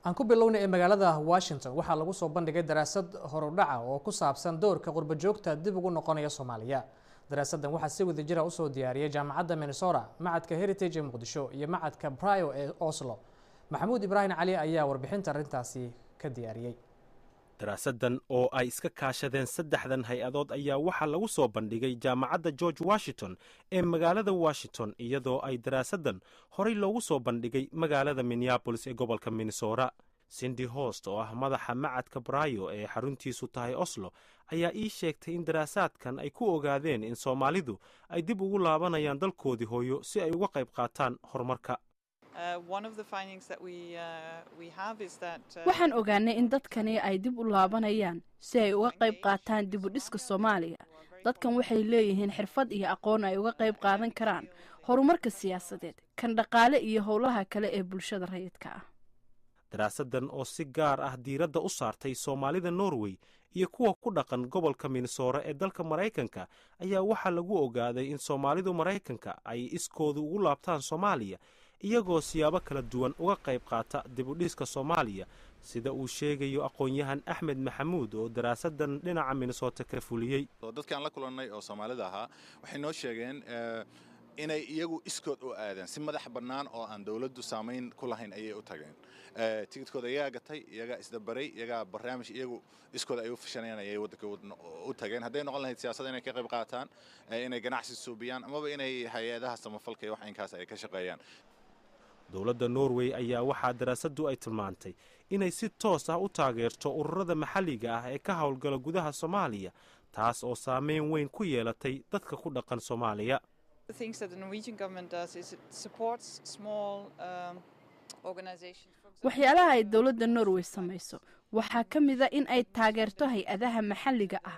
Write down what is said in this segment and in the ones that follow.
aan ku bilownay magaalada Washington waxaa lagu soo bandhigay daraasad horudhaca oo ku saabsan doorka qurbo joogta dib ugu noqonaya Soomaaliya. daraasadan waxaa si wada jira u soo diyaariyay jaamacadda Minnesota, macadka Heritage ee Muqdisho iyo macadka Brio ee Oslo. Maxamuud Ibrahim Cali ayaa warbixinta arintaasi ka diyaariyay. daraasadan oo ay iska kaashadeen saddexdan hay-adood ayaa waxaa lagu soo bandhigay jaamacadda George Washington ee magaalada Washington, iyadoo ay daraasadan horey loogu soo bandhigay magaalada Minneapolis ee gobolka Minnesota. Cindy Host oo ah madaxa macadka Brio ee xaruntiisu tahay Oslo ayaa ii sheegtay in daraasaadkan ay ku ogaadeen in Soomaalidu ay dib ugu laabanayaan dalkoodii hooyo si ay uga qayb qaataan horumarka. waxaan ogaanay in dadkani ay dib u laabanayaan si ay uga qayb qaataan dib u dhiska Soomaaliya. dadkan waxay leeyihiin xirfad iyo aqoon ay uga qayb qaadan karaan horumarka siyaasadeed, kan dhaqaale iyo howlaha kale ee bulshada rayidka ah. daraasadan oo si gaar ah diiradda u saartay Soomaalida Norway iyo kuwa ku dhaqan gobolka Minnesota ee dalka Mareykanka ayaa waxaa lagu ogaaday in Soomaalidu Mareykanka ay iskoodu ugu laabtaan Soomaaliya iyagoo siyaabo kala duwan uga qayb qaata dib u dhiska Soomaaliya, sida uu sheegayo aqoon-yahan Ahmed Maxamuud oo daraasadan dhinaca Minnesota ka fuliyay. dadkaan la kulannay oo Soomaalida ahaa waxay noo sheegeen inay iyagu iskood u aadeen si madax bannaan oo aan dawladdu saamayn ku lahayn ayay u tageen. tigidhkooda iyagaa gatay, iyagaa isdabaray, iyagaa barnaamij iyagu iskooda ay u fashanayaan ayay waddanka u tageen. hadday noqon lahayd siyaasadda inay ka qayb qaataan, inay ganacsi suubiyaan, amaba inay hay-adaha samafalka iyo wax inkaas ay ka shaqeeyaan. dowladda Norway ayaa waxaa daraasaddu ay tilmaantay inay si toos ah u taageerto ururada maxalliga ah ee ka howlgala gudaha Soomaaliya, taas oo saameyn weyn ku yeelatay dadka ku dhaqan Soomaaliya. waxyaalaha ay dowladda Norway samayso waxaa ka mid ah in ay taageerto hay-adaha maxalliga ah.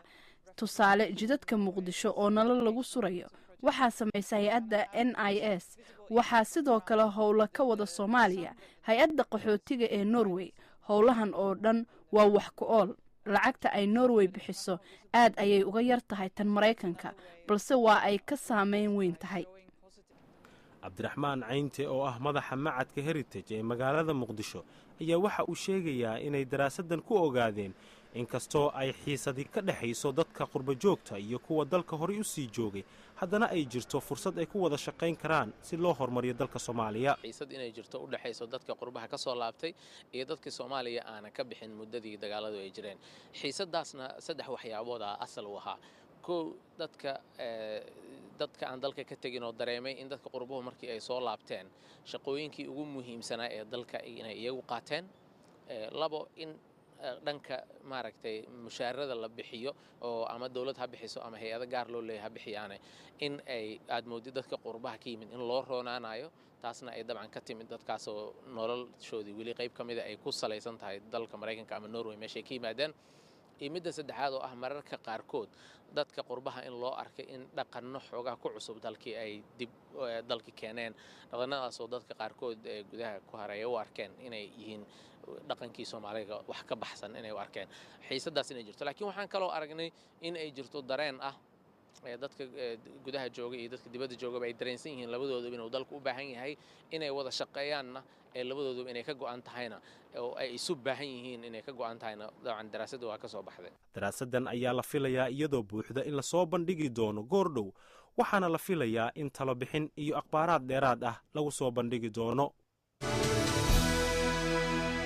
tusaale, jidadka Muqdisho oo nolol lagu surayo waxaa samaysa hay-adda NIS. waxaa sidoo kale howlo ka wada Soomaaliya hay-adda qaxootiga ee Norway. howlahan oo dhan waa wax ku ool. lacagta ay Norway bixiso aad ayay uga yar tahay tan Mareykanka, balse waa ay ka saameyn weyn tahay. Cabdiraxmaan Caynte oo ah madaxa macadka Heritage ee magaalada Muqdisho ayaa waxa uu sheegayaa inay daraasadan ku ogaadeen inkastoo ay xiisadi ka dhaxayso dadka qurbo joogta iyo kuwa dalka hore u sii joogay, haddana ay jirto fursad ay ku wada shaqayn karaan si loo horumariyo dalka Soomaaliya. xiisad inay jirto u dhaxayso dadka qurbaha ka soo laabtay iyo dadka Soomaaliya aan ka bixin muddadii dagaaladu ay jireen. xiisadaasna saddex waxyaabood ah asal u ahaa. dadka aan dalka ka tegin oo dareemay in dadka qurbuhu markii ay soo laabteen shaqooyinkii ugu muhiimsanaa ee dalka inay iyagu qaateen. labo, in dhanka maaragtay mushaarada la bixiyo oo ama dawlad ha bixiso ama hay-ado gaar loo leeyahay ha bixiyaane, in ay aad moodid dadka qurbaha ka yimid in loo roonaanayo. taasna ay dabcan ka timid dadkaasoo noloshoodii weli qayb ka mida ay ku salaysan tahay dalka Mareykanka ama Norway meeshay ka yimaadeen. iyo midda saddexaad oo ah mararka qaarkood dadka qurbaha in loo arkay in dhaqanno xoogaa ku cusub dalkii ay dib dalkii keeneen. dhaqannadaasoo dadka qaarkood ee gudaha ku hareeya u arkeen inay yihiin dhaqankii Soomaaliga wax ka baxsan inay u arkeen. xiisadaas inay jirto, laakiin waxaan kaloo aragnay in ay jirto dareen ah dadka gudaha jooga iyo dadka dibadda joogaba ay dareensan yihiin labadooduba inuu dalku u baahan yahay inay wada shaqeeyaanna ee labadooduba inay ka go'an tahayna oo ay isu baahan yihiin inay ka go'an tahayna. dabcan daraasadda waa ka soo baxday. daraasadan ayaa la filayaa iyadoo buuxda in la soo bandhigi doono goordhow, waxaana la filayaa in talo bixin iyo akhbaaraad dheeraad ah lagu soo bandhigi doono.